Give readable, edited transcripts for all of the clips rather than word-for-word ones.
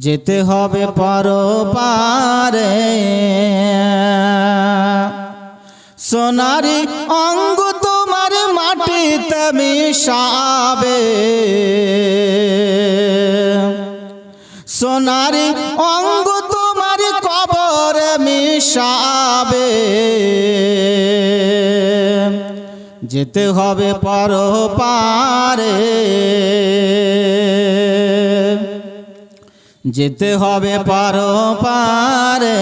যেতে হবে পরপারে। সোনারি অঙ্গ তোমার মাটিতে মিশাবে, সোনারি অঙ্গ তোমার কবরে মিশাবে। যেতে হবে পরপারে, যেতে হবে পরপারে।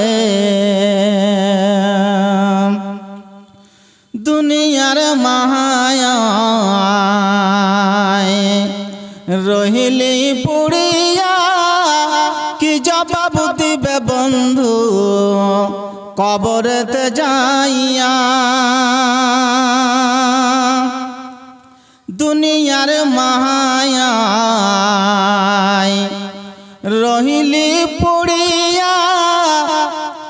দুনিয়ার মায়ায় রহিলি পুড়িয়া, কি জবাব দিবে বন্ধু কবরেতে যাইয়া। দুনিয়ার মায়ায় রহিলি পুড়িয়া,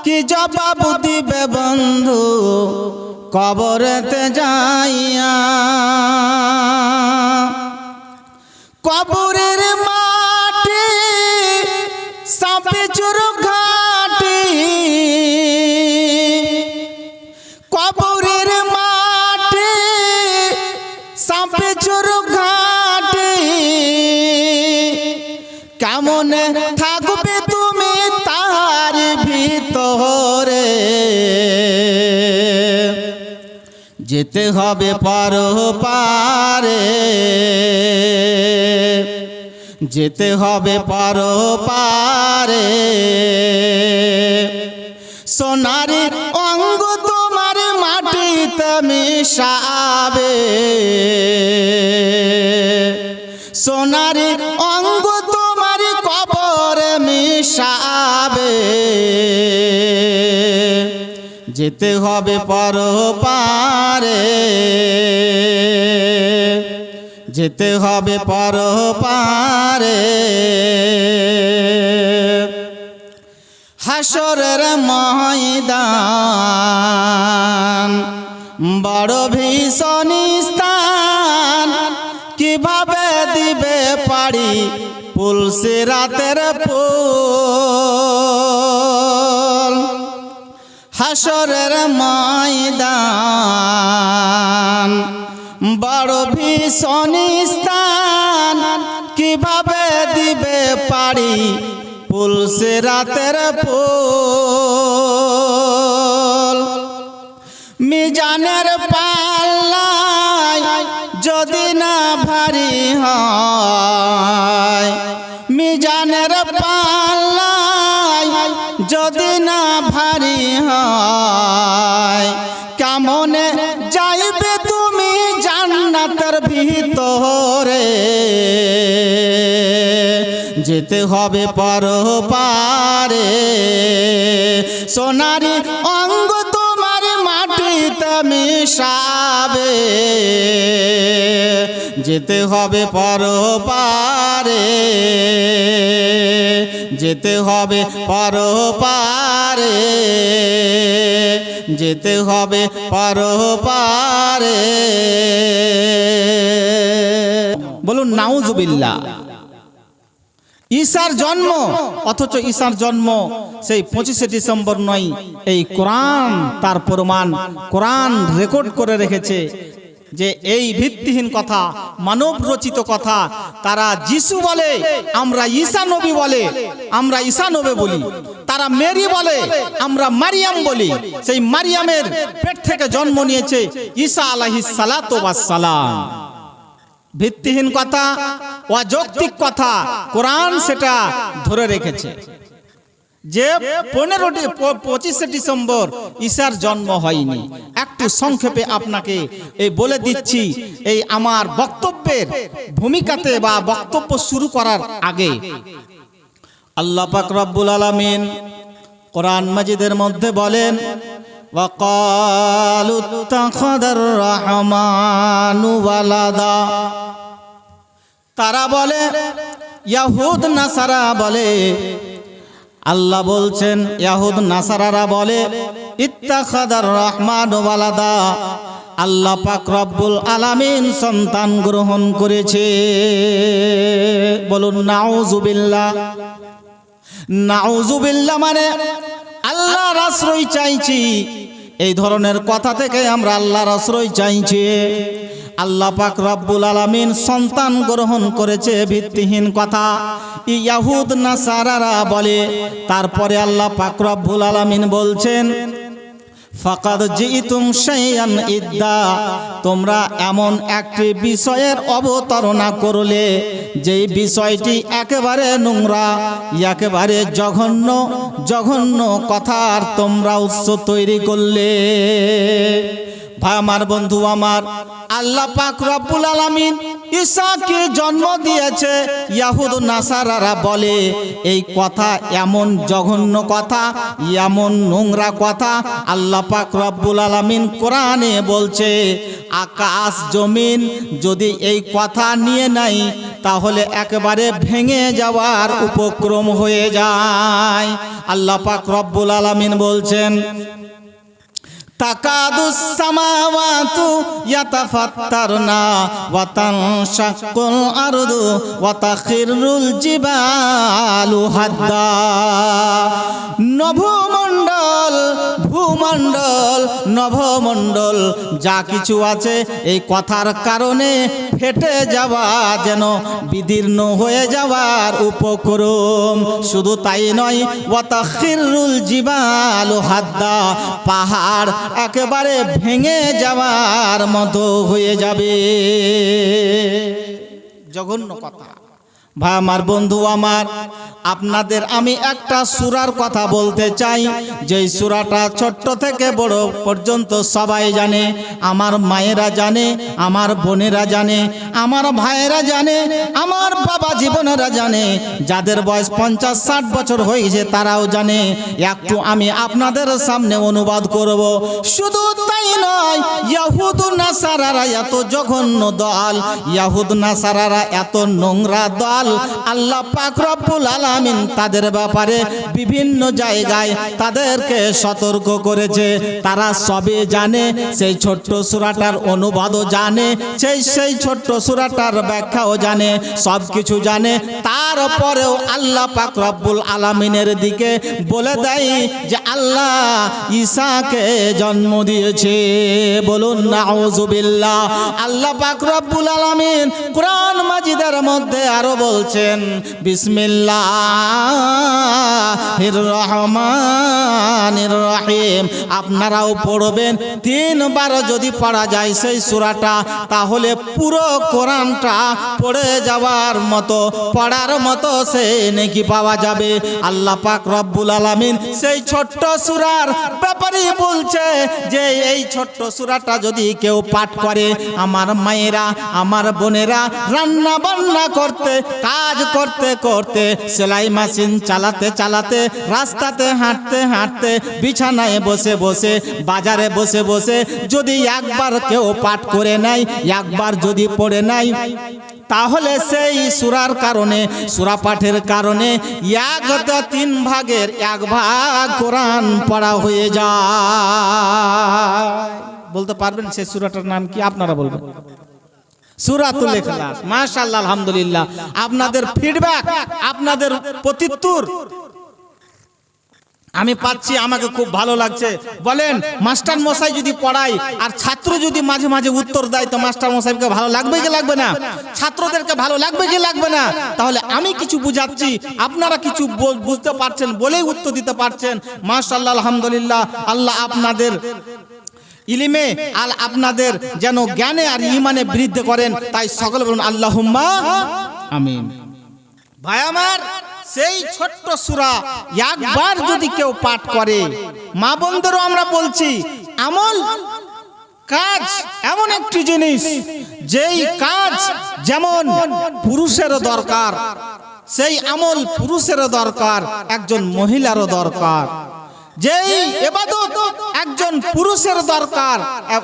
কি জবাব দিবে বন্ধু কবরেতে যাইয়া। কবরের মাটি সাপে চোর ঘাটি, কবরের মাটি সাপে চোর ঘাটি। কেমনে থাকবে তুমি তার ভিতরে, যেতে হবে পরপারে, যেতে হবে পরপারে। সোনারি অঙ্গ তোমার মাটিতে মিশাবে, সোনারি অঙ্গ তোমার কবরে মিশাবে। যেতে হবে পরপারে, যেতে হবে পরপারে। হাসরের ময়দান বড় ভীষণ স্থান, কিভাবে দিবে পারি পুলসিরাতের পুল। হাসরের ময়দান বড় ভীষণ স্থান, কিভাবে দিবে পারি পুলসিরাতের পুল। মিজানের পাল্লায় যদি না ভারী হয়, মিজানের পাল্লায় যদি না ভারী হয়, কেমনে যাইবে তুমি জান্নাতের ভিতরে। যেতে হবে পরপারে, সোনারি অঙ্গ তোমার মাটিতে মিশাবে। যেতে হবে পরপারে, যেতে হবে পরপারে, যেতে হবে পরপারে। বলুন নাউজুবিল্লাহ। ঈসার জন্ম, অথচ ঈসার জন্ম সেই 25শে ডিসেম্বর নয়। এই কোরআন তার প্রমাণ, কোরআন রেকর্ড করে রেখেছে যে এই ভিত্তিহীন কথা, মানব রচিত কথা। তারা যিশু বলে, আমরা ঈসা নবী বলে, আমরা ঈসা নবী বলি। তারা মেরি বলে, আমরা মারিয়াম বলি। সেই মারিয়ামের পেট থেকে জন্ম নিয়েছে ঈসা আলাইহিস সালাতু ওয়াস সালাম। ভিত্তিহীন কথা, অযৌক্তিক কথা, কোরআন সেটা ধরে রেখেছে যে 25শে ডিসেম্বর ঈসার জন্ম হয়নি। একটু সংক্ষেপে আপনাকে এই বলে দিচ্ছি, এই আমার বক্তব্যের ভূমিকাতে বা বক্তব্য শুরু করার আগে আল্লাহ পাক রব্বুল আলামিন কোরআন মাজিদের মধ্যে বলেন, ওয়াকালু ইত্তাখাযার রাহমানু ওয়ালাদা। তারা বলে, ইয়াহুদ নাসারা বলে, আল্লাহ বলছেন ইয়াহুদ নাসারারা বলে, ইত্তাখাযার রাহমানু ওয়ালাদা, আল্লাহ পাক রব্বুল আলামিন সন্তান গ্রহণ করেছে। বলুন নাউজুবিল্লাহ। নাউজুবিল্লাহ মানে আল্লাহর আশ্রয় চাইছি, এই ধরনের কথা থেকে আমরা আল্লাহর আশ্রয় চাইছি। আল্লাহ পাক রব্বুল আলামিন সন্তান গ্রহণ করেছে ভিত্তিহীন কথা ইয়াহুদ নাসারারা বলে। তারপরে আল্লাহ পাক রব্বুল আলামিন বলছেন ফাকাদ জিতুম শাইআন ইদ্দা, তোমরা এমন একটি বিষয়ের অবতারণা করলে যেই বিষয়টি একেবারে নোংরা, একেবারে জঘন্য জঘন্য কথার তোমরা উৎস তৈরি করলে। ভাই আমার, বন্ধু আমার, আল্লাহ পাক রব্বুল আলামিন ঈসাকে জন্ম দিয়েছে, ইয়াহুদ নাসারারা বলে এই কথা এমন জঘন্য কথা, এমন নোংরা কথা। আল্লাহ পাক রব্বুল আলামিন কোরআনে বলছে আকাশ জমিন যদি এই কথা নিয়ে নাই তাহলে একেবারে ভেঙে যাওয়ার উপক্রম হয়ে যায়। আল্লাহ পাক রব্বুল আলামিন বলছেন তাকাদুস সামাওয়াতু ইয়াতাফাত্তারনা ওয়া তানশাক্কুল আরদু ওয়া তাখিরুল জিবালু হাদ্দা। নভমণ্ডল, ভূমণ্ডল, নভমণ্ডল যা কিছু আছে এই কথার কারণে ফেটে যাওয়া, যেন বিদীর্ণ হয়ে যাওয়ার উপক্রম। শুধু তাই নয়, ওয়া তাখিরুল জিবালু হাদ্দা, পাহাড় একেবারে ভেঙে যাওয়ার মতো হয়ে যাবে। জঘন্য কথা। ভাই আমার, বন্ধু আমার, আপনাদের আমি একটা সূরার কথা বলতে চাই, যেই সূরাটা ছোট্ট থেকে বড় পর্যন্ত সবাই জানে। আমার মায়েরা জানে, আমার বোনেরা জানে, আমার ভাইয়েরা জানে, আমার বাবা জীবনেরা জানে, যাদের বয়স 50-60 বছর হয়ে গেছে তারাও জানে। একটু আমি আপনাদের সামনে অনুবাদ করব। শুধু তাই নয়, ইয়াহুদ নাসারারা এত জঘন্য দল, ইয়াহুদ নাসারারা এত নোংরা দল, আল্লাহ পাক রব্বুল আলামিন তাদের ব্যাপারে বিভিন্ন জায়গায় তাদেরকে সতর্ক করেছে। তারা সবে জানে, সেই ছোট্ট সূরাটার অনুবাদও জানে, সেই ছোট্ট সূরাটার ব্যাখ্যাও জানে, সব কিছু জানে। তারপরেও আল্লাহ পাক রব্বুল আলামিনের দিকে বলে দেয় যে আল্লাহ ঈসাকে জন্ম দিয়েছে। বলুন নাউজুবিল্লাহ। আল্লাহ পাক রব্বুল আলামিন কোরআন মাজিদের মধ্যে আরো বলছেন বিসমিল্লাহির রহমানির রহিম। আপনারাও পড়বেন, 3 বার যদি পড়া যায় সেই সূরাটা, তাহলে পুরো কোরআনটা পড়ে যাওয়ার মতো, পড়ার মতো সে নেকি পাওয়া যাবে। আল্লাহ পাক রব্বুল আলামিন সেই ছোট্ট সূরার ব্যাপারে বলছে যে এই ছোট্ট সূরাটা যদি কেউ পাঠ করে, আমার মায়েরা, আমার বোনেরা রান্না বান্না করতে, কাজ করতে করতে, সেলাই মেশিন চালাতে চালাতে, রাস্তাতে হাঁটতে হাঁটতে, বিছানায় বসে বসে, বাজারে বসে বসে যদি একবার কেউ পাঠ করে নেয়, একবার যদি পড়ে নেয়, তাহলে সেই সূরার কারণে, সূরা পাঠের কারণে 1/3 ভাগের 1 ভাগ কোরআন পড়া হয়ে যায়। বলতে পারবেন সেই সূরাটার নাম কি? আপনারা বলবেন। সূরাতুল ইখলাস। মাশাআল্লাহ, আলহামদুলিল্লাহ। আপনাদের ফিডব্যাক, আপনাদের প্রত্যুত্তর আমি পাচ্ছি, আমাকে খুব ভালো লাগছে। বলেন, মাস্টার মশাই যদি পড়ায় আর ছাত্র যদি মাঝে মাঝে উত্তর দেয়, তো মাস্টার মশাইকে ভালো লাগবে কি লাগবে না? ছাত্রদেরকে ভালো লাগবে কি লাগবে না? তাহলে আমি কিছু বুঝাচ্ছি, আপনারা কিছু বুঝতে পারছেন বলেই উত্তর দিতে পারছেন। মাশাআল্লাহ, আলহামদুলিল্লাহ। আল্লাহ আপনাদের ইলমে আর আপনাদের যেন জ্ঞানে আর ঈমানে বৃদ্ধি করেন, তাই সকলে বলুন আল্লাহুম্মা আমিন। ভাই আমার, সেই ছোট্ট সূরা একবার যদি কেউ পাঠ করে, মা বোনদেরও আমরা বলছি, আমল কাজ এমন একটি জিনিস, যেই কাজ যেমন পুরুষেরও দরকার, সেই আমল পুরুষেরও দরকার, একজন মহিলারও দরকার। যেই ইবাদত একজন পুরুষের দরকার,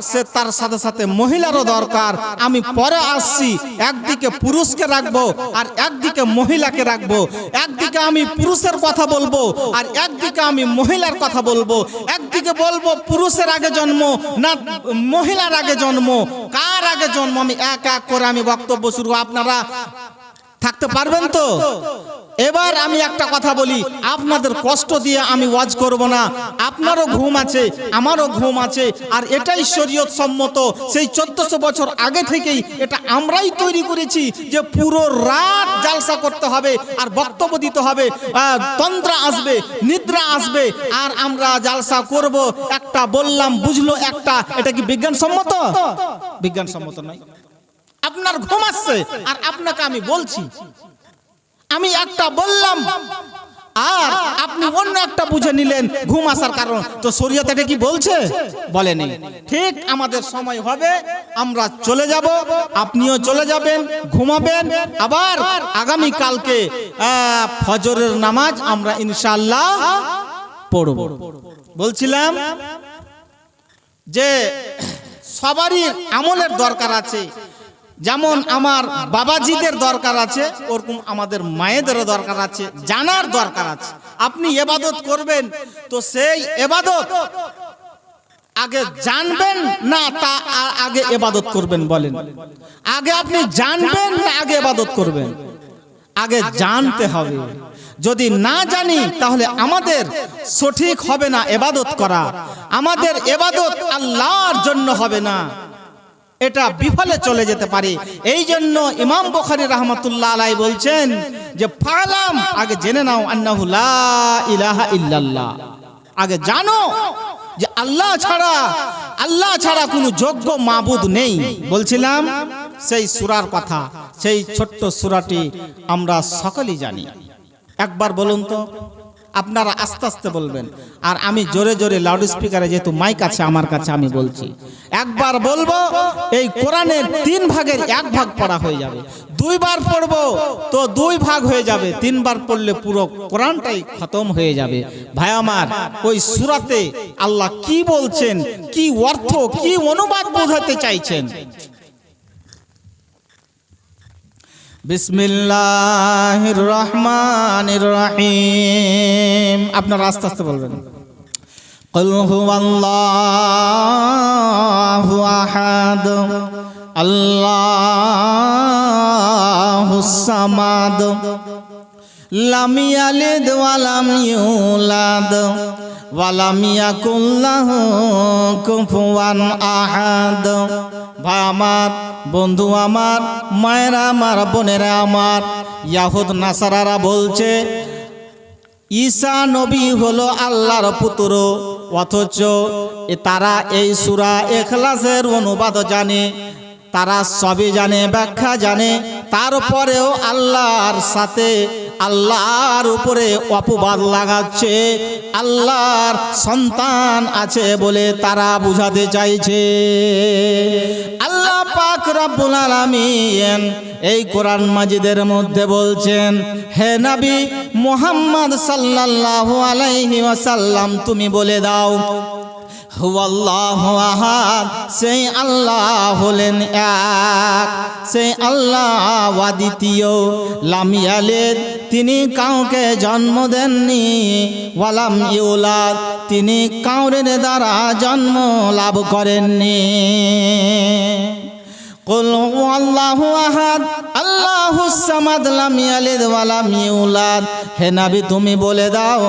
সে তার সাথে সাথে মহিলারও দরকার। আমি পরে আসছি, একদিকে পুরুষকে রাখবো আর একদিকে মহিলাকে রাখবো। একদিকে আমি পুরুষের কথা বলবো আর একদিকে আমি মহিলার কথা বলবো। একদিকে বলবো পুরুষের আগে জন্ম না মহিলার আগে জন্ম, কার আগে জন্ম, আমি এক এক করে আমি বক্তব্য শুরু। আপনারা থাকতে পারবেন তো? এবার আমি একটা কথা বলি, আপনাদের কষ্ট দিয়ে আমি ওয়াজ করব না। আপনারও ঘুম আছে, আমারও ঘুম আছে, আর এটাই শরীয়ত সম্মত। সেই 1400 বছর আগে থেকেই এটা আমরাই তৈরি করেছি যে পুরো রাত জালসা করতে হবে আর বক্তব্য দিতে হবে, তন্ত্রা আসবে, নিদ্রা আসবে, আর আমরা জালসা করব। একটা বললাম বুঝলো একটা, এটা কি বিজ্ঞানসম্মত? বিজ্ঞানসম্মত নয়। আপনার ঘুম আসছে আর আপনাকে আমি বলছি, আমি একটা বললাম আর আপনি অন্য একটা বুঝে নিলেন ঘুম আসার কারণ। তো শরীয়ত এটা কি বলছে? বলেনি। ঠিক আমাদের সময় হবে, আমরা চলে যাব, আপনিও চলে যাবেন, ঘুমাবেন। আবার আগামী কালকে ফজরের নামাজ আমরা ইনশাআল্লাহ পড়ব। বলছিলাম যে সবারই আমলের দরকার আছে। যেমন আমার বাবাজিদের দরকার আছে, ওরকম আমাদের মায়েদেরও দরকার আছে, জানার দরকার আছে। আপনি ইবাদত করবেন তো সেই ইবাদত আগে জানবেন না তা আগে ইবাদত করবেন? বলেন, আগে আপনি জানবেন না আগে ইবাদত করবেন? আগে জানতে হবে। যদি না জানি তাহলে আমাদের সঠিক হবে না ইবাদত করা, আমাদের ইবাদত আল্লাহর জন্য হবে না, এটা বিফলে চলে যেতে পারে। এই জন্য ইমাম বুখারী রাহমাতুল্লাহ আলাইহি বলছেন যে ফালাম, আগে জেনে নাও, আন্নাহু লা ইলাহা ইল্লাল্লাহ, আগে জানো যে আল্লাহ ছাড়া কোনো যোগ্য মাবুদ নেই। বলছিলাম সেই সূরার কথা, সেই ছোট্ট সূরাটি আমরা সকলেই জানি। একবার বলুন তো, আপনারা আস্তে আস্তে বলবেন আর আমি জোরে জোরে লাউড স্পিকারে, যেহেতু মাইক আছে আমার কাছে, আমি বলছি। একবার বলবো, এই কোরআনের 3 ভাগের 1 ভাগ পড়া হয়ে যাবে। 2 বার পড়বো তো 2 ভাগ হয়ে যাবে, 3 বার পড়লে পুরো কোরআনটাই খতম হয়ে যাবে। ভাই আমার, ওই সূরাতে আল্লাহ কি বলছেন, কি অর্থ, কি অনুবাদ বোঝাতে চাইছেন? বিসমিল্লাহির রহমানির রহিম। আপনারা আস্তে আস্তে বলবেন। কুল হুয়াল্লাহু আহাদ, আল্লাহুস সামাদ, লাম ইয়ালিদ ওয়া লাম ইউলাদ ওয়া লাম ইয়াকুল লাহু কুফুয়ান আহাদ। ভাই আমার, বন্ধু আমার, মায়েরা আমার, বোনেরা আমার, ইয়াহুদ নাসারারা বলছে ঈসা নবী হলো আল্লাহর পুত্র, অথচ তারা এই সূরা ইখলাসের অনুবাদ জানে, তারা সবই জানে, ব্যাখ্যা জানে, তারপরেও আল্লাহর সাথে, আল্লাহর উপরে অপবাদ লাগাচ্ছে। আল্লাহর সন্তান আছে বলে তারা বুঝাতে চাইছে। আল্লাহ পাক রব্বুল আলামিন এই কোরআন মাজিদের মধ্যে বলছেন, হে নবী মুহাম্মদ সাল্লাল্লাহু আলাইহি ওয়াসাল্লাম, তুমি বলে দাও হুয়াল্লাহু আহাদ, সেই আল্লাহ হলেন এক, সেই আল্লাহ অদ্বিতীয়। লাম ইয়ালিদ, তিনি কাউকে জন্ম দেননি, ওয়ালাম ইউলাদ, তিনি কাউরের দ্বারা জন্ম লাভ করেননি। কুল হুয়াল্লাহু আহাদ, আল্লাহুস সামাদ, লাম ইয়ালিদ ওয়া লাম ইউলাদ। হে নবী তুমি বলে দাও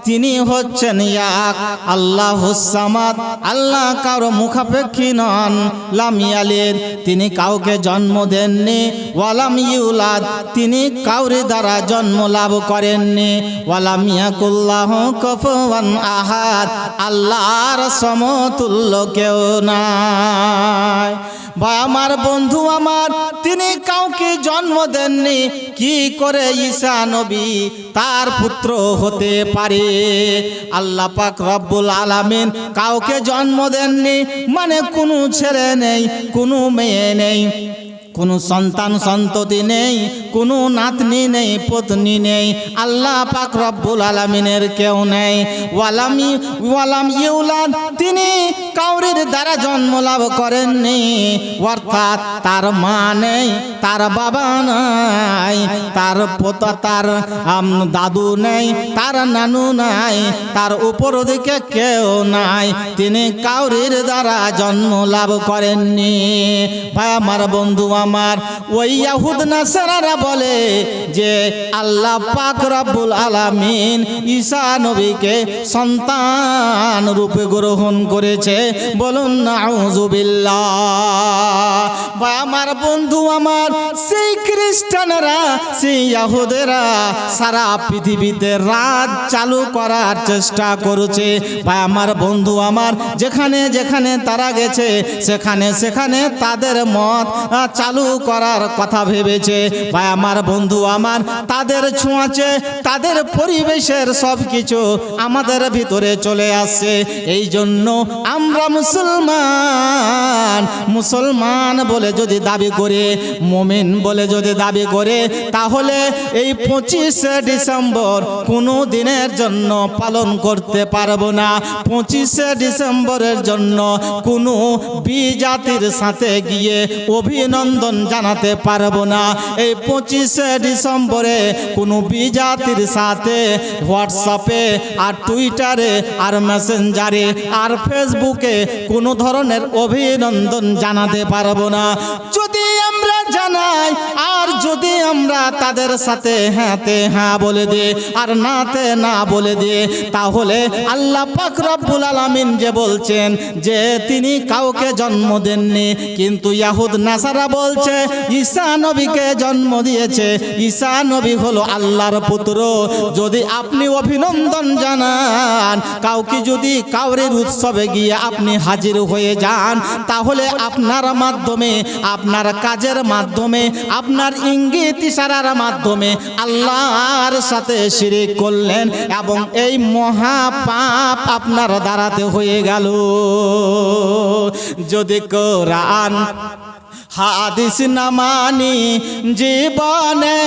তিনি হচ্ছেন এক, আল্লাহুস সামাদ, আল্লাহ কারো মুখাপেক্ষী নন, লাম ইয়ালিদ, তিনি কাউকে জন্ম দেননি, ওয়া লাম ইউলাদ, তিনি কাউরে দ্বারা জন্ম লাভ করেননি, ওয়া লাম ইয়াকুল লাহু কুফুয়ান আহাদ, আল্লাহর সমতুল্য কেউ নাই। ভাই আমার, বন্ধু আমার, তিনি কাউকে জন্ম দেননি, কি করে ঈসা নবী তার পুত্র হতে পারে? আল্লাহ পাক রব্বুল আলামিন কাউকে জন্ম দেননি, মানে কোনো ছেলে নেই, কোনো মেয়ে নেই, কোনো সন্তান সন্ততি নেই, কোনো নাতনি নেই, পত্নী নেই, আল্লাহ পাক রব্বুল আলামিনের কেউ নেই। ওয়ালাম ইউলাদ, তিনি কাউরির দ্বারা জন্ম লাভ করেননি, অর্থাৎ তার মা নেই, তার বাবা নাই, তার পোতা, তার দাদু নেই, তার নানু নাই, তার উপর দিকে কেউ নাই, তিনি কাউরির দ্বারা জন্ম লাভ করেননি। ভাই আমার, বন্ধু আমার, ওই ইয়াহুদ নাসারারা বলে যে আল্লাহ পাক রব্বুল আলামিন ঈসা নবীকে সন্তান রূপে গ্রহণ করেছে। বলুন নাউযুবিল্লাহ। ভাই আমার, বন্ধু আমার, সেই খ্রিস্টানরা, সেই ইয়াহুদেরা সারা পৃথিবীতে রাজ চালু করার চেষ্টা করেছে। ভাই আমার, বন্ধু আমার, যেখানে যেখানে তারা গেছে সেখানে সেখানে তাদের মত চালু করার কথা ভেবেছে। ভাই আমার, বন্ধু আমার, তাদের ছোঁয়াচে তাদের পরিবেশের সব কিছু আমাদের ভিতরে চলে আসছে। এই জন্য আমরা মুসলমান বলে যদি দাবি করে, মুমিন বলে যদি দাবি করে, তাহলে এই 25শে ডিসেম্বর কোনো দিনের জন্য পালন করতে পারবো না। 25শে ডিসেম্বরের জন্য কোনো বিজাতির সাথে গিয়ে অভিনন্দন জানাতে পারবো না। এই 25শে ডিসেম্বরে কোনো বিজাতির সাথে হোয়াটসঅ্যাপে আর টুইটারে আর মেসেঞ্জারে আর ফেসবুকে কোনো ধরনের অভিনন্দন জানাতে পারবো না। যদি আমরা জানাই আর যদি আমরা তাদের সাথে হ্যাঁতে হ্যাঁ বলে দিই আর নাতে না বলে দিই, তাহলে আল্লাহ পাক রব্বুল আলামিন যে বলছেন যে তিনি কাউকে জন্ম দেননি, কিন্তু ইয়াহুদ নাসারা বলছে ঈসা নবীকে জন্ম দিয়েছে। ঈসা নবী হলো আল্লাহর পুত্র। যদি আপনি অভিনন্দন জানান, কাউকে যদি কাউরের উৎসবে গিয়ে আপনি হাজির হয়ে যান, তাহলে আপনার মাধ্যমে, আপনার কাজের মাধ্যমে, আপনার ইঙ্গিত ইশারার মাধ্যমে আল্লাহর সাথে শিরিক করলেন এবং এই মহা পাপ আপনার দ্বারাতে হয়ে গেল। যদি কোরআন হাদিস না মানি জীবনে,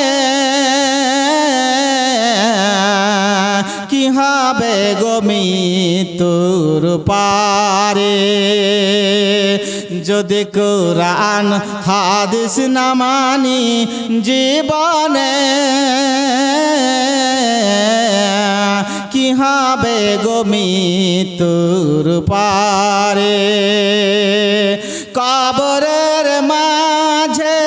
কি হবে গো মৃত্যুর পারে। যদি কোরআন হাদিস না মানি জীবনে, কি হবে গো মৃত্যুর পারে। কবরের মাঝে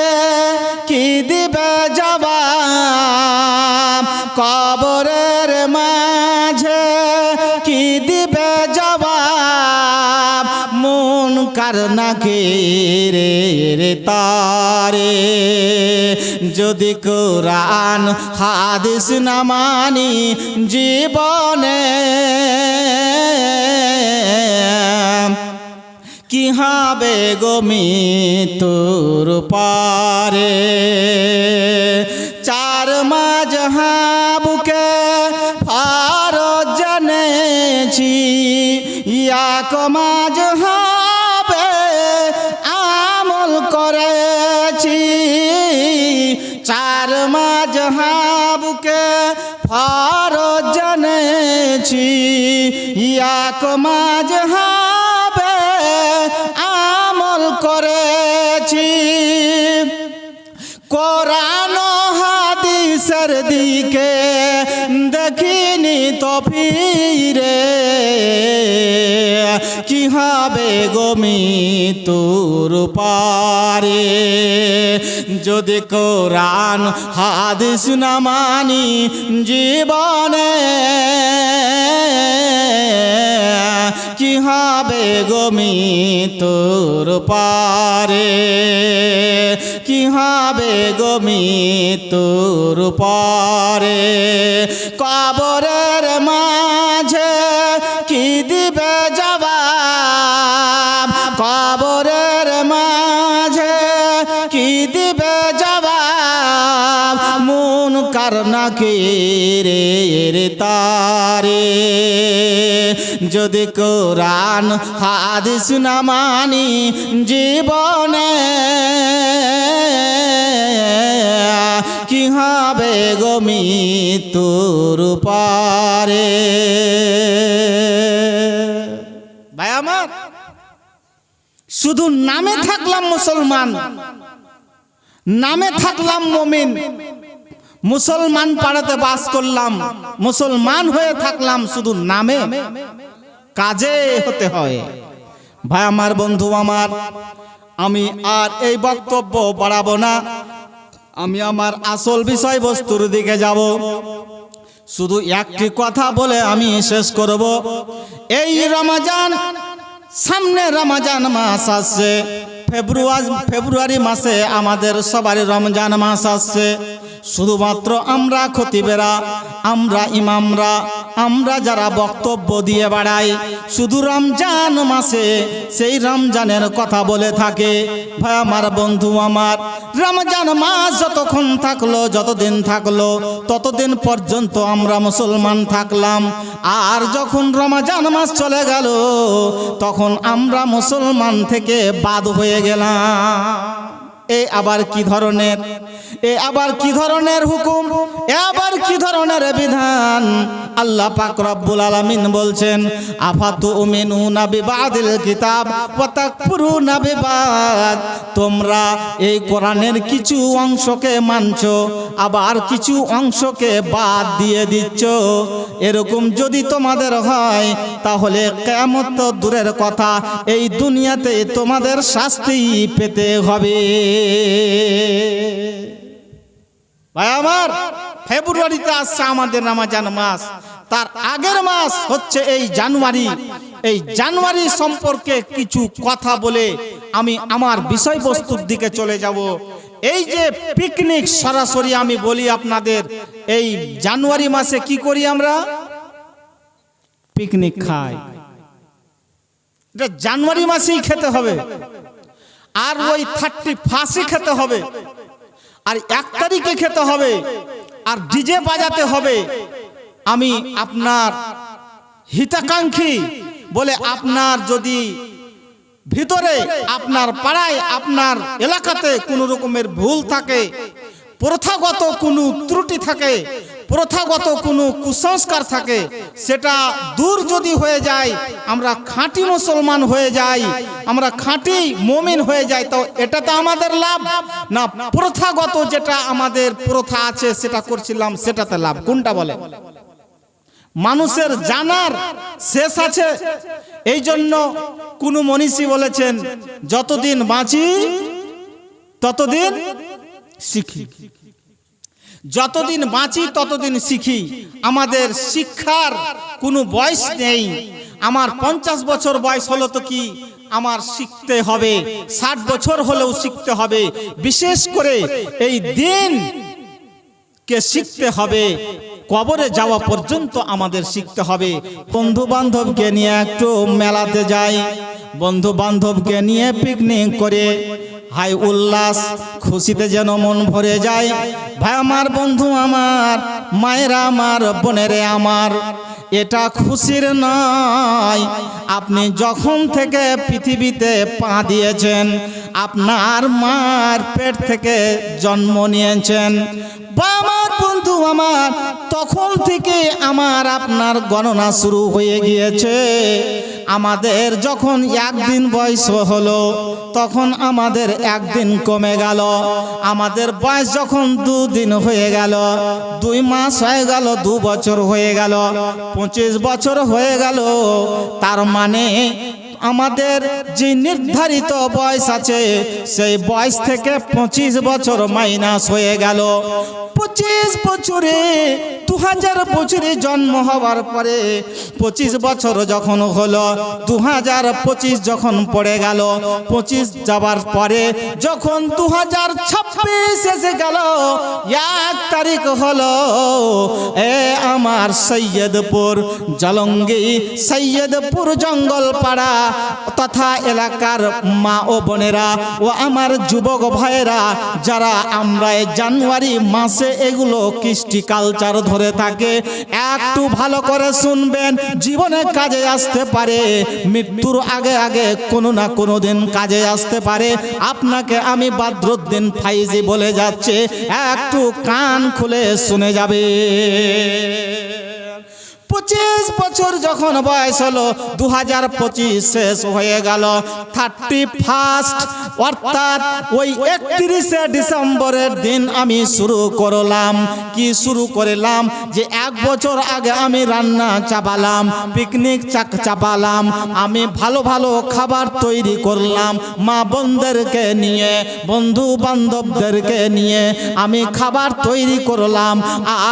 কি দিবে জবাব, কবরের মাঝে কি দিবে জবাব, মুনকার নাকির তারে। যদি কোরআন হাদিস না মানি জীবনে, কি হবে গো মৃত্যুর পারে। চার মাযহাবকে ফরজ জেনেছি, এক মাযহাবে আমল করেছি। চার মাযহাবকে ফরজ জেনেছি, এক মাযহাবে আমল করেছি। কোরআন হাদিসের দিকে দেখিনি তো ফিরে, কি হবে গো মৃত্যুর পারে। যদি কোরআন হাদিস না মানি জীবনে, কি হবে গো মৃত্যুর পারে। কি হবে গো মৃত্যুর পারে। কবরের মাঝে কি দিবে জবাব, কবরের মাঝে কি দিবে জবাব, মুনকার নাকির তারে। যদি কোরআন হাদিস না মানি জীবনে, কি হবে গো মৃত্যুর পারে। ভাই আমার, শুধু নামে থাকলাম মুসলমান, নামে থাকলাম মুমিন, মুসলমান পাড়াতে বাস করলাম, মুসলমান হয়ে থাকলাম, শুধু নামে, কাজে হতে হয়। ভাই আমার, বন্ধু আমার, আমি আর এই বক্তব্য বাড়াবো না, আমি আমার আসল বিষয়বস্তুর দিকে যাব। শুধু একটি কথা বলে আমি শেষ করব। এই রমজান, সামনে রমজান মাস আসছে, ফেব্রুয়ারি মাসে আমাদের সবারই রমজান মাস আসছে। শুধুমাত্র আমরা খতিবেরা, আমরা ইমামরা, আমরা যারা বক্তব্য দিয়ে বেড়াই, শুধু রমজান মাসে সেই রমজানের কথা বলে থাকে। ভাই আমার, বন্ধু আমার, রমজান মাস যতক্ষণ থাকলো, যতদিন থাকলো, ততদিন পর্যন্ত আমরা মুসলমান থাকলাম। আর যখন রমজান মাস চলে গেল, তখন আমরা মুসলমান থেকে বাদ হয়ে গেলাম। এ আবার কি ধরনের, এ আবার কি ধরনের হুকুম, এ আবার কি ধরনের বিধান? আল্লাহ পাক রব্বুল আলামিন বলছেন, আফাতুমিনুনা বিবাদিল কিতাব ওয়া তাকফুরুনা বিবাদ। তোমরা এই কোরআনের কিছু অংশকে মানছো, আবার কিছু অংশকে বাদ দিয়ে দিচ্ছ। এরকম যদি তোমাদের হয়, তাহলে কিয়ামত তো দূরের কথা, এই দুনিয়াতে তোমাদের শাস্তি পেতে হবে। ভাই আমার, ফেব্রুয়ারিতে আসছে আমাদের রমজান মাস, তার আগের মাস হচ্ছে এই জানুয়ারি। এই জানুয়ারি সম্পর্কে কিছু কথা বলে আমি আমার বিষয়বস্তুর দিকে চলে যাব। এই যে পিকনিক, সরাসরি আমি বলি আপনাদের, এই জানুয়ারি মাসে কি করি আমরা? পিকনিক খাই। এটা জানুয়ারি মাসেই খেতে হবে, আর ওই 31 খেতে হবে, আর 1 তারিখে খেতে হবে, আর ডিজে বাজাতে হবে। আমি আপনার হিতাকাঙ্ক্ষী বলে, আপনার যদি ভিতরে, আপনার পাড়ায়, আপনার এলাকাতে কোনো রকমের ভুল থাকে, প্রথাগত কোনো ত্রুটি থাকে, প্রথাগত কোনো কুসংস্কার থাকে, সেটা দূর যদি হয়ে যায়, আমরা খাঁটি মুসলমান হয়ে যাই, আমরা খাঁটি মুমিন হয়ে যাই, তো এটা তো আমাদের লাভ না? প্রথাগত যেটা আমাদের প্রথা আছে সেটা করছিলাম, সেটাতে লাভ কোনটা বলে? মানুষের জানার শেষ আছে। এই জন্য কোন মনীষী বলেছেন, যতদিন বাঁচি ততদিন শিখি। যতদিন বাঁচি ততদিন শিখি। আমাদের শিক্ষার কোনো বয়স নেই। আমার 50 বছর বয়স হলো তো কি, আমার শিখতে হবে, 60 বছর হলেও শিখতে হবে। বিশেষ করে এই দিন কে শিখতে হবে, কবরে যাওয়া পর্যন্ত আমাদের শিখতে হবে। বন্ধু বান্ধবকে নিয়ে একটু মেলাতে যাই, বন্ধু বান্ধবকে নিয়ে পিকনিক করে হাই উল্লাস, খুশিতে যেন মন ভরে যায়। ভাই আমার, বন্ধু আমার, মায়েরা আমার, বোনেরে আমার, এটা খুশির নয়। আপনি যখন থেকে পৃথিবীতে পা দিয়েছেন, আপনার মার পেট থেকে জন্ম নিয়েছেন, বা আমার বন্ধু আমার, তখন থেকে আমার আপনার গণনা শুরু হয়ে গিয়েছে। আমাদের যখন 1 দিন বয়স হলো, তখন আমাদের 1 দিন কমে গেল। আমাদের বয়স যখন 2 দিন হয়ে গেল, 2 মাস হয়ে গেল, 2 বছর হয়ে গেল, 25 বছর হয়ে গেল। তার মানে আমাদের যে নির্ধারিত বয়স আছে, সেই বয়স থেকে 25 বছর মাইনাস হয়ে গেল। 25 বছরে, 2000 বছরে জন্ম হওয়ার পরে 25 বছর যখন হলো, 2025 যখন পড়ে গেল, 25 যাবার পরে যখন 2026 এসে গেল, 1 তারিখ হলো, এ আমার সৈয়দপুর জলঙ্গি, সৈয়দপুর জঙ্গলপাড়া তথা এলাকার মা ও বোনেরা ও আমার যুবক ভাইয়েরা, যারা আমরা জানুয়ারি মাসে এগুলো কৃষ্টি কালচার ধরে থাকে, একটু ভালো করে শুনবেন। জীবনে কাজে আসতে পারে, মৃত্যুর আগে আগে কোনো না কোনো দিন কাজে আসতে পারে। আপনাকে আমি বদরুদ্দিন ফাইজি বলে যাচ্ছে, একটু কান খুলে শুনে যাবে। 25 বছর যখন বয়স হলো, 2025 শেষ হয়ে গেল, 31 অর্থাৎ ওই 31শে ডিসেম্বরের দিন আমি শুরু করলাম। কি শুরু করলাম? যে 1 বছর আগে আমি রান্না চাপালাম, পিকনিক চাপালাম, আমি ভালো ভালো খাবার তৈরি করলাম, মা বোনদেরকে নিয়ে, বন্ধু বান্ধবদেরকে নিয়ে আমি খাবার তৈরি করলাম।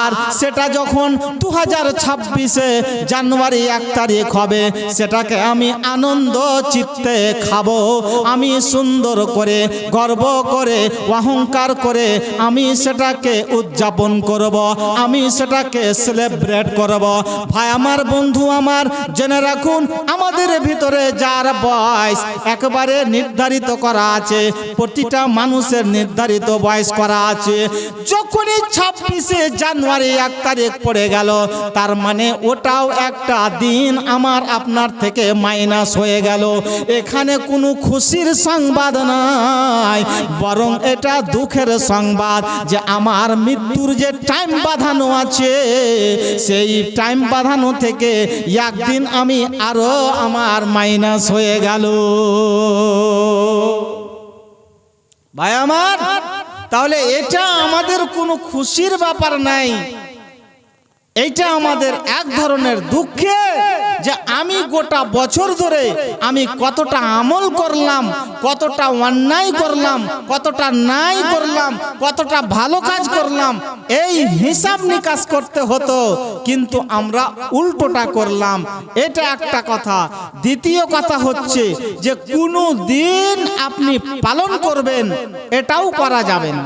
আর সেটা যখন 2026-এ জানুয়ারি 1 তারিখ হবে, সেটাকে আমি আনন্দ চিত্তে খাবো। আমি সুন্দর করে, গর্ব করে, অহংকার করে আমি সেটাকে উদযাপন করব, আমি সেটাকে সেলিব্রেট করব। ভাই আমার, বন্ধু আমার, জেনে রাখুন, আমাদের ভিতরে যার বয়স একবারে নির্ধারিত করা আছে, প্রতিটা মানুষের নির্ধারিত বয়স করা আছে। যখনই 26শে জানুয়ারি 1 তারিখ পড়ে গেল, তার মানে ওটাও একটা দিন আমার আপনার থেকে মাইনাস হয়ে গেল। এখানে কোনো খুশির সংবাদ নাই, বরং এটা দুঃখের সংবাদ যে আমার মৃত্যুর যে টাইম বাঁধানো আছে, সেই টাইম বাঁধানো থেকে একদিন আমি আরো আমার মাইনাস হয়ে গেল। ভাই আমার, তাহলে এটা আমাদের কোনো খুশির ব্যাপার নাই, এইটা আমাদের এক ধরনের দুঃখে, যে আমি গোটা বছর ধরে আমি কতটা আমল করলাম, কতটা অন্যায় করলাম, কতটা নাই করলাম, কতটা ভালো কাজ করলাম, এই হিসাব নিকাশ করতে হতো, কিন্তু আমরা উল্টোটা করলাম। এটা একটা কথা। দ্বিতীয় কথা হচ্ছে যে কোনো দিন আপনি পালন করবেন, এটাও করা যাবে না।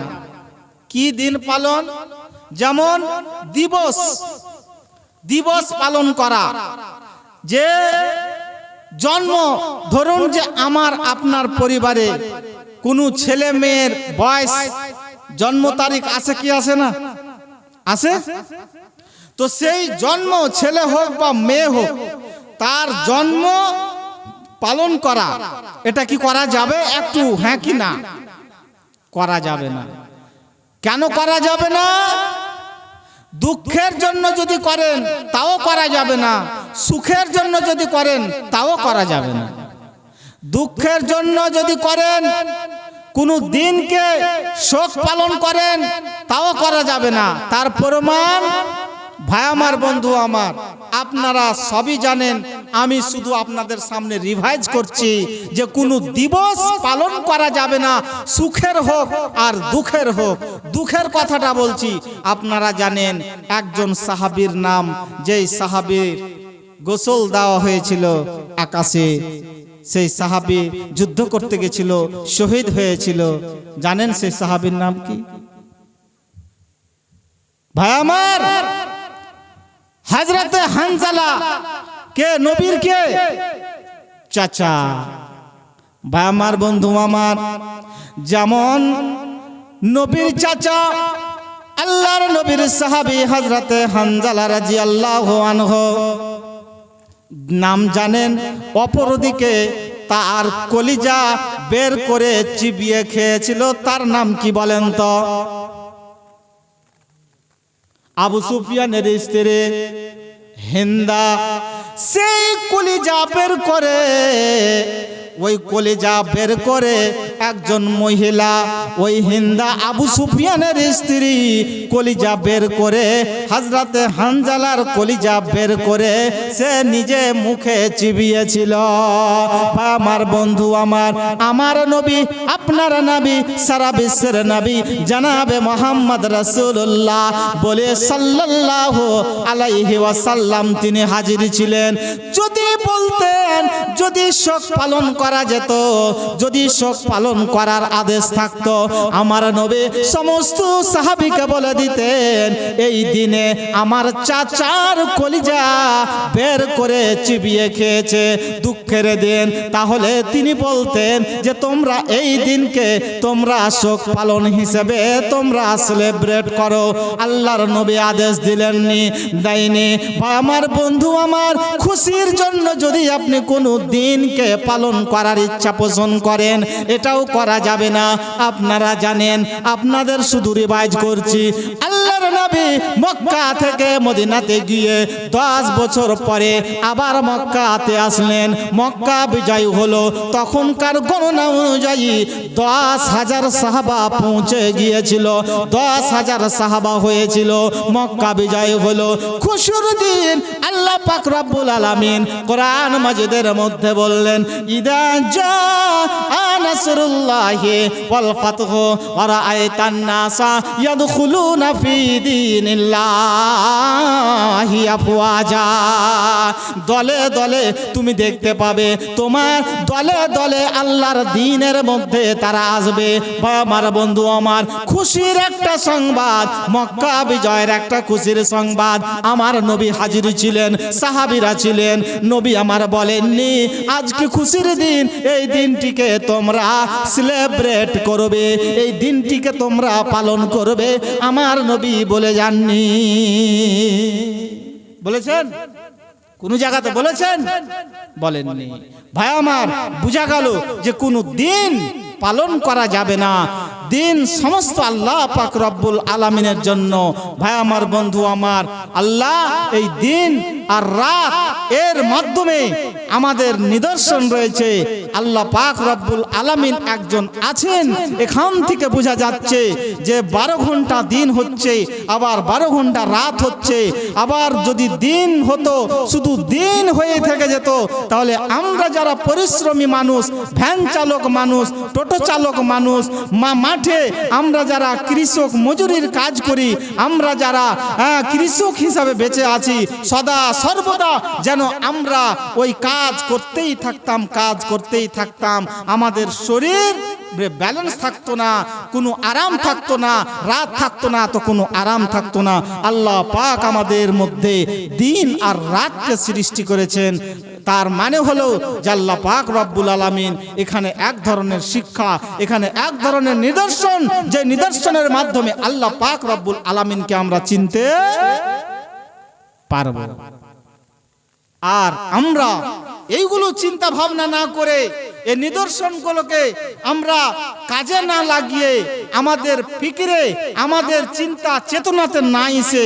কি দিন পালন? যেমন দিবস পালন করা, যে জন্ম, ধরুন যে আমার আপনার পরিবারে কোনো ছেলে মেয়ের বয়স, জন্ম তারিখ আছে কি আসে না? আছে। তো সেই জন্ম, ছেলে হোক বা মেয়ে হোক, তার জন্ম পালন করা, এটা কি করা যাবে? একটু হ্যাঁ কি না? করা যাবে না। কেন করা যাবে না? দুঃখের জন্য যদি করেন তাও করা যাবে না, সুখের জন্য যদি করেন তাও করা যাবে না। দুঃখের জন্য যদি করেন, কোনো দিনকে শোক পালন করেন, তাও করা যাবে না। তার প্রমাণ, ভাই আমার, বন্ধু আমার, আপনারা সবই জানেন, আমি শুধু আপনাদের সামনে রিভাইজ করছি যে কোনো দিবস পালন করা যাবে না, সুখের হোক আর দুঃখের হোক। দুঃখের কথাটা বলছি, আপনারা জানেন একজন সাহাবীর নাম, যেই সাহাবীর গোসল দেওয়া হয়েছিল আকাশে, সেই সাহাবী যুদ্ধ করতে গেছিল, শহীদ হয়েছিল। জানেন সেই সাহাবীর নাম কি? ভাই আমার, হযরতে হানজালা। কে? নবীর কে? চাচা। ভাই আমার, বন্ধু আমার, যেমন নবীর চাচা, আল্লাহর নবীর সাহাবী হযরতে হানজালা রাদিয়াল্লাহু আনহু নাম জানেন। অপরদিকে তার কলিজা বের করে চিবিয়ে খেয়েছিল, তার নাম কি বলেন তো? আবু সুফিয়ানের স্ত্রী হিন্দা। সেই কলিজা বের করে, ওই কলিজা বের করে একজন মহিলা, ওই হিন্দা আবু সুফিয়ানের স্ত্রী, কলিজা বের করে, হযরতে হানজালার কলিজা বের করে সে নিজে মুখে চিবিয়েছিল। আমার বন্ধু আমার, আমার নবী, আপনার নবী, সারা বিশ্বের নবী জনাবে মুহাম্মদ রাসূলুল্লাহ বলে সাল্লাল্লাহু আলাইহি ওয়াসাল্লাম তিনি হাজির ছিলেন। যদি বলতেন, যদি শোক পালন করা যেত, যদি শোক পালন করার আদেশ থাকতো, আমার নবী সমস্ত সাহাবীকে বলে দিতেন, এই দিনে আমার চাচার কলিজা বের করে চিবিয়ে খেয়েছে, দুঃখের দিন। তাহলে তিনি বলতেন যে তোমরা এই দিনকে তোমরা শোক পালন হিসেবে তোমরা সেলিব্রেট করো। আল্লাহর নবী আদেশ দিলেননি, দেয়নি। আমার বন্ধু আমার, খুশির জন্য যদি আপনি কোনো দিনকে পালন করার ইচ্ছা পোষণ করেন, এটাও করা যাবে না। আপনারা জানেন, আপনাদের শুধু রিভাইজ করছি, আল্লাহর নবী মক্কা থেকে মদিনাতে গিয়ে 10 বছর পরে আবার মক্কাতে আসলেন। মক্কা বিজয় হলো, তখনকার গণনা অনুযায়ী 10,000 সাহাবা পৌঁছে গিয়েছিল, 10,000 সাহাবা হয়েছিল। মক্কা বিজয় হলো, খুশির দিন। আল্লাহ পাক রব্বুল আলামিন কোরআন মাজিদের মধ্যে বললেন, ইদা জাআ নাসরুল্লাহি ওয়াল ফাতহু ওয়া রাআইতান নাসা ইয়াদখুলুনা ফি দীনিল্লাহি আফওয়াজা। দলে দলে তুমি দেখতে পাবে, তোমার দলে দলে আল্লাহর দ্বীনের মধ্যে তারা আসবে। আমার বন্ধু আমার, খুশির একটা সংবাদ, মক্কা বিজয়ের একটা খুশির সংবাদ। আমার নবী হাজির ছিলেন, সাহাবীরা ছিলেন। নবী আমার বলেননি আজকে খুশির দিন, এই দিনটিকে তোমরা সেলিব্রেট করবে, এই দিনটিকে তোমরা পালন করবে। আমার নবী বলে যাননি। বলেছেন? কোন জায়গাতে বলেছেন? বলেননি। ভাই আমার, বুঝা গেল যে কোনো দিন পালন করা যাবে না। দিন সমস্ত আল্লাহ পাক রব্বুল আলামিনের জন্য। ভাই আমার, বন্ধু আমার, আল্লাহ এই দিন আর রাত এর মাধ্যমে আমাদের নিদর্শন রয়েছে। আল্লাহ পাক রব্বুল আলামিন একজন আছেন। এখান থেকে বোঝা যাচ্ছে যে 12 ঘন্টা দিন হচ্ছে, আবার 12 ঘন্টা রাত হচ্ছে। আবার যদি দিন হতো, শুধু দিন হয়ে থেকে যেত, তাহলে আমরা যারা পরিশ্রমী মানুষ, ভ্যান চালক মানুষ, টোটো চালক মানুষ, মাঠে আমরা যারা কৃষক মজুরির কাজ করি, আমরা যারা কৃষক হিসাবে বেঁচে আছি, সদা সর্বদা যেন আমরা ওই কাজ করতেই থাকতাম, কাজ করতেই থাকতাম। আমাদের শরীর ব্যালেন্স থাকতো না, কোনো আরাম থাকতো না, রাত থাকতো না তো কোনো আরাম থাকতো না। আল্লাহ পাক আমাদের মধ্যে দিন আর রাতকে সৃষ্টি করেছেন। তার মানে হলো যে আল্লাহ পাক রব্বুল আলামিন এখানে এক ধরনের শিক্ষা, এখানে এক ধরনের নিদর্শন, যে নিদর্শনের মাধ্যমে আল্লাহ পাক রব্বুল আলামিনকে আমরা চিনতে পারব। আর আমরা এইগুলো চিন্তা ভাবনা না করে, এই নিদর্শনগুলোকে আমরা কাজে না লাগিয়ে, আমাদের ফিকিরে, আমাদের চিন্তা চেতনাতে না এসে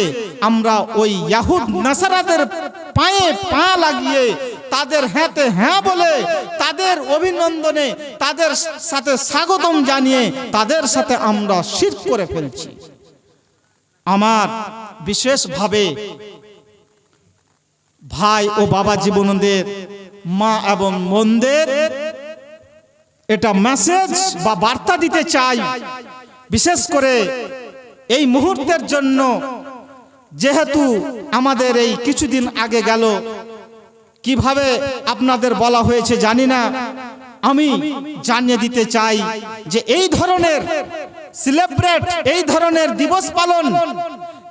আমরা ওই ইয়াহুদ নাসারাদের পায়ে পা লাগিয়ে, তাদের হ্যাঁতে হ্যাঁ বলে, তাদের অভিনন্দনে, তাদের সাথে স্বাগতম জানিয়ে তাদের সাথে আমরা শিরক করে ফেলছি। আমার বিশেষভাবে ভাই ও বাবা জীবনদের, মা এবং বোনদের এটা মেসেজ বা বার্তা দিতে চাই। বিশেষ করে এই মুহূর্তের জন্য, যেহেতু আমাদের এই কিছুদিন আগে গেল, কিভাবে আপনাদের বলা হয়েছে জানি না, আমি জানিয়ে দিতে চাই যে এই ধরনের সেলিব্রেট, এই ধরনের দিবস পালন,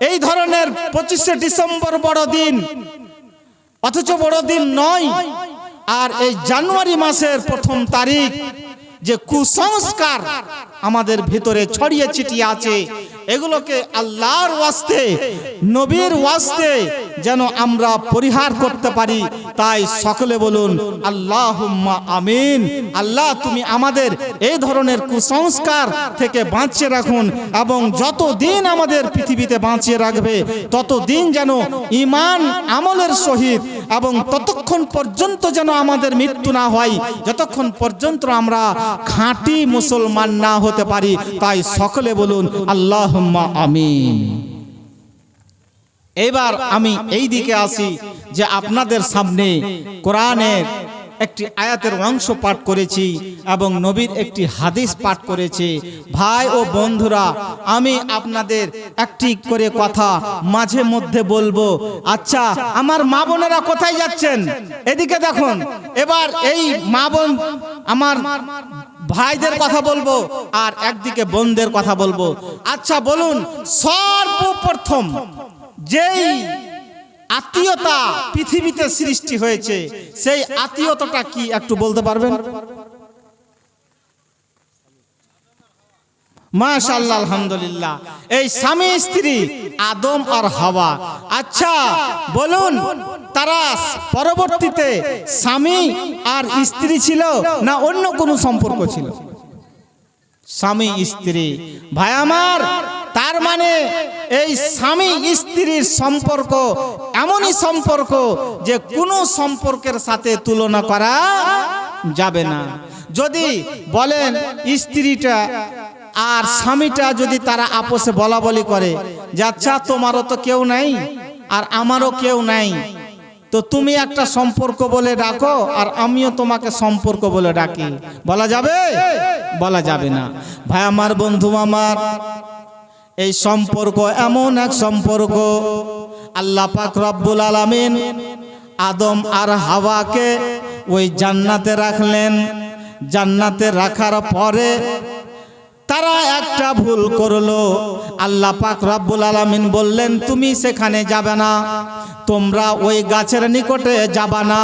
এই ধরনের 25শে ডিসেম্বর বড়দিন, অথচ বড়দিন নয়। আর এই জানুয়ারি মাসের 1ম তারিখ যে কুসংস্কার আমাদের ভিতরে ছড়িয়ে ছিটিয়ে আছে, এগুলোকে আল্লাহর ওয়াস্তে, নবীর ওয়াস্তে যেন আমরা পরিহার করতে পারি। তাই সকলে বলুন আল্লাহুম্মা আমিন। আল্লাহ তুমি আমাদের এই ধরনের কুসংস্কার থেকে বাঁচিয়ে রাখুন, এবং যতদিন আমাদের পৃথিবীতে বাঁচিয়ে রাখবে ততদিন যেন ঈমান আমলের সহিত, এবং ততক্ষণ পর্যন্ত যেন আমাদের মৃত্যু না হয়, যতক্ষণ পর্যন্ত আমরা খাঁটি মুসলমান না হতে পারি। তাই সকলে বলুন আল্লাহুম্মা আমিন। এবার আমি এই দিকে আসি যে আপনাদের সামনে কোরআনের একটি আয়াতের অংশ পাঠ করেছি এবং নবীর একটি হাদিস পাঠ করেছি। ভাই ও বন্ধুরা, আমি আপনাদের একটি করে কথা মাঝে মধ্যে বলবো। আচ্ছা, আমার মা বোনেরা কোথায় যাচ্ছেন? এদিকে দেখুন। এবার এই মা বোন, আমার ভাইদের কথা বলবো আর একদিকে বোনদের কথা বলবো। আচ্ছা বলুন, সর্বপ্রথম যেই আত্মীয়তা পৃথিবীতে সৃষ্টি হয়েছে, সেই আত্মীয়তাটা কি একটু বলতে পারবেন? মাশাআল্লাহ, আলহামদুলিল্লাহ। এই স্বামী স্ত্রী আদম আর হাওয়া। আচ্ছা বলুন, তারা পরবর্তীতে স্বামী আর স্ত্রী ছিল না অন্য কোনো সম্পর্ক ছিল? স্বামী স্ত্রী। ভাই আমার, তার মানে এই স্বামী স্ত্রীর সম্পর্ক এমনই সম্পর্ক যে কোনো সম্পর্কের সাথে তুলনা করা যাবে না। যদি বলেন স্ত্রীটা আর স্বামীটা যদি তারা আপোষে বলা বলি করে যে আচ্ছা তোমারও তো কেউ নাই আর আমারও কেউ নাই, তো তুমি একটা সম্পর্ক বলে ডাকো আর আমিও তোমাকে সম্পর্ক বলে ডাকি, বলা যাবে? বলা যাবে না। ভাই আমার, বন্ধু আমার, এই সম্পর্ক এমন এক সম্পর্ক, আল্লাহ পাক রব্বুল আলামিন আদম আর হাওয়াকে ওই জান্নাতে রাখলেন। জান্নাতে রাখার পরে তারা একটা ভুল করলো। আল্লাহ পাক রব্বুল আলামিন বললেন তুমি সেখানে যাবে না, তোমরা ওই গাছের নিকটে যাবা না।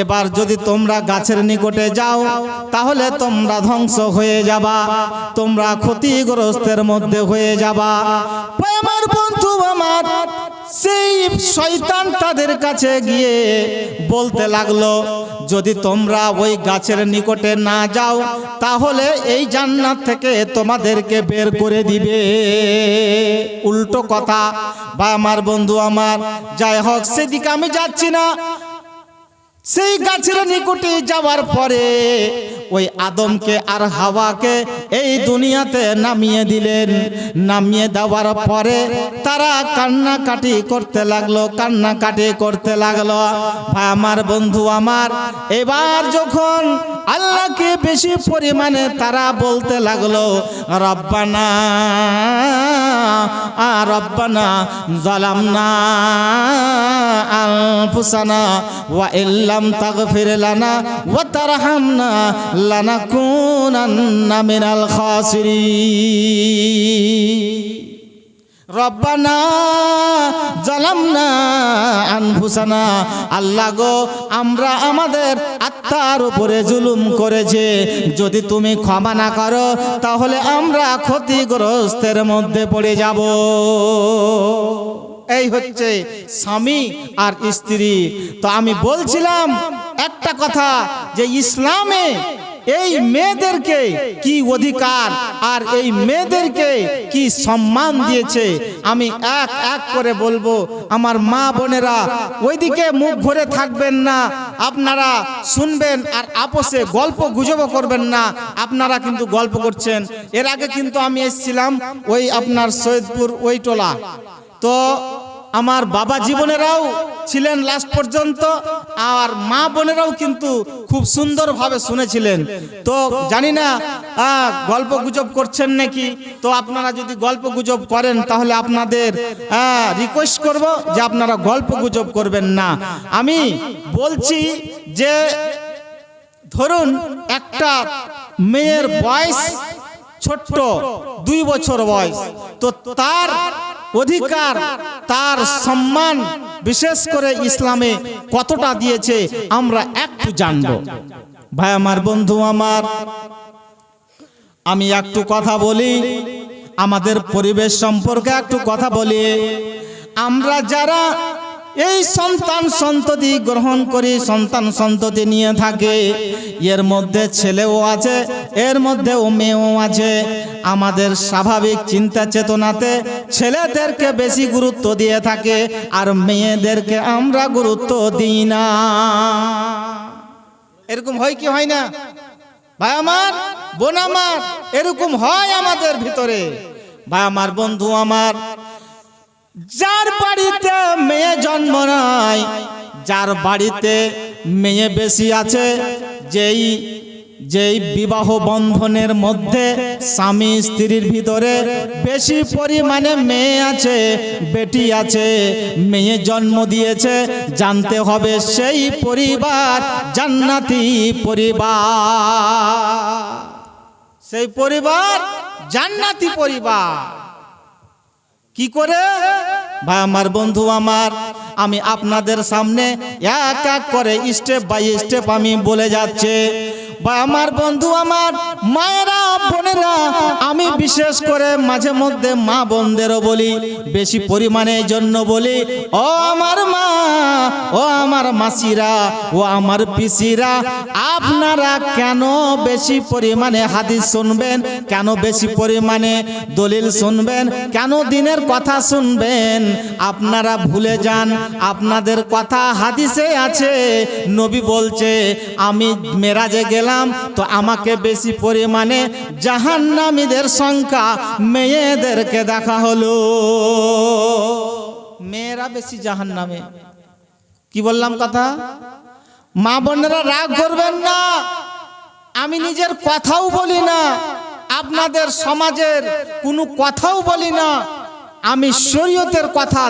এবার যদি তোমরা গাছের নিকটে যাও তাহলে তোমরা ধ্বংস হয়ে যাবা, তোমরা ক্ষতিগ্রস্তের মধ্যে হয়ে যাবা। আমার বন্ধু আমার, সেই শয়তান তাদের কাছে গিয়ে বলতে লাগলো যদি তোমরা ওই গাছের নিকটে না যাও তাহলে এই জান্নাত থেকে তোমাদেরকে বের করে দিবে। উল্টো কথা। বা আমার বন্ধু আমার, যাই হোক সেদিকে আমি যাচ্ছি না। সেই গাছের নিকটে যাওয়ার পরে ওই আদমকে আর হাওয়াকে এই দুনিয়াতে নামিয়ে দিলেন। নামিয়ে দেওয়ার পরে তারা কান্নাকাটি করতে লাগলো, কান্নাকাটি করতে লাগলো। ভাই আমার, বন্ধু আমার, এবার যখন আল্লাহকে বেশি পরিমাণে তারা বলতে লাগলো রব্বানা রব্বানা যালামনা আনফুসানা ওয়া ইল্লাম তাগফির লানা ওয়া তারহামনা লানাকুনান্না মিনাল খাসিরিন। রব্বানা জালামনা আনফুসানা, আল্লাহ গো আমরা আমাদের আত্মার উপরে জুলুম করেছে, যদি তুমি ক্ষমা না করো তাহলে আমরা ক্ষতিগ্রস্তের মধ্যে পড়ে যাব। এই হচ্ছে স্বামী আর স্ত্রী। তো আমি বলছিলাম একটা কথা যে ইসলামে এই মেয়েদেরকে কি অধিকার আর এই মেয়েদেরকে কি সম্মান দিয়েছে আমি এক এক করে বলবো। আমার মা বোনেরা ওইদিকে মুখ ভরে থাকবেন না, আপনারা শুনবেন আর আপোষে গল্প গুজব করবেন না। আপনারা কিন্তু গল্প করছেন। এর আগে কিন্তু আমি এসেছিলাম ওই আপনার সৈয়দপুর ওই টোলা, তো আমার বাবা জীবনেরাও ছিলেন লাস্ট পর্যন্ত, আর মা বোনেরাও কিন্তু খুব সুন্দরভাবে শুনেছিলেন। তো জানি না গল্প গুজব করছেন নাকি। তো আপনারা যদি গল্প গুজব করেন তাহলে আপনাদের রিকোয়েস্ট করব যে আপনারা গল্প গুজব করবেন না। আমি বলছি যে ধরুন একটা মেয়ের বয়স ছোট্ট 2 বছর বয়স, তো তার অধিকার তার সম্মান বিশেষ করে ইসলামে কতটা দিয়েছে আমরা একটু জানব। ভাই আমার, বন্ধু আমার, আমি একটু কথা বলি আমাদের পরিবেশ সম্পর্কে একটু কথা বলি। আমরা যারা এই সন্তান সন্ততি গ্রহণ করি, সন্তান সন্ততি নিয়ে থাকে, এর মধ্যে ছেলেও আছে এর মধ্যেও মেয়েও আছে। আমাদের স্বাভাবিক চিন্তা চেতনাতে ছেলেদেরকে বেশি গুরুত্ব দিয়ে থাকে আর মেয়েদেরকে আমরা গুরুত্ব দিই না। এরকম হয় কি হয় না ভাই আমার, বোন আমার? এরকম হয় আমাদের ভিতরে। ভাই আমার, বন্ধু আমার, যার বাড়িতে মেয়ে জন্ম নেয়, যার বাড়িতে মেয়ে বেশি আছে, যেই বিবাহ বন্ধনের মধ্যে স্বামী স্ত্রীর ভিতরে বেশি পরিমাণে মেয়ে আছে, বেটি আছে, মেয়ে জন্ম দিয়েছে, জানতে হবে সেই পরিবার জান্নাতি পরিবার, সেই পরিবার জান্নাতি পরিবার। কি করে? ভাই আমার, বন্ধু আমার, আমি আপনাদের সামনে এক এক করে স্টেপ বাই স্টেপ আমি বলে যাচ্ছি। ভাই আমার, বন্ধু আমার, মায়েরা বোনেরা, আমি বিশেষ করে মাঝে মধ্যে মা বোনদেরও বলি, বেশি পরিমাণে এই জন্য বলি, ও আমার মা, ও আমার মাসিরা, ও আমার পিসিরা, আপনারা কেন বেশি পরিমাণে হাদিস শুনবেন, কেন বেশি পরিমাণে দলিল শুনবেন, কেন দিনের কথা শুনবেন? আপনারা ভুলে যান আপনাদের কথা হাদিসে আছে। নবী বলছে, আমি মেরাজে গেলাম তো আমাকে বেশি পরিমাণে জাহান্নামীদের সংখ্যা মেয়েদেরকে দেখা হলো। মেয়েরা বেশি জাহান্নামে। কি বললাম কথা? মা বোনেরা রাগ করবেন না, আমি নিজের কথাও বলি না, আপনাদের সমাজের কোনো কথাও বলি না, আমি শরীয়তের কথা